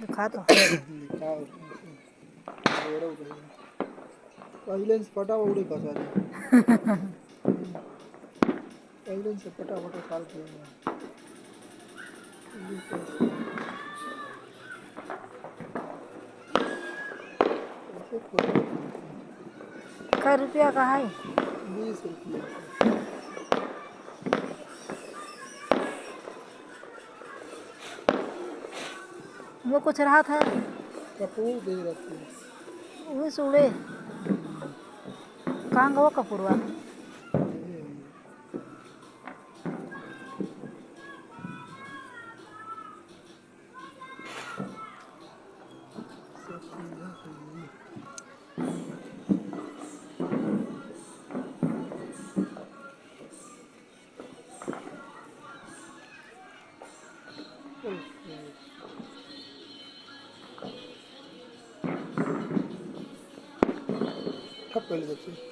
दिखा दो। दिखाओ पहले से फटाफट उड़ी कसा दे। पहले से फटाफट साल के ऐसे खोल कै रुपया का है? 20 रुपये वो कुछ रहा था कपूर दे रखी वही सूड़े कहाँ गया वो कपूरवा? ठप पहले बच्चे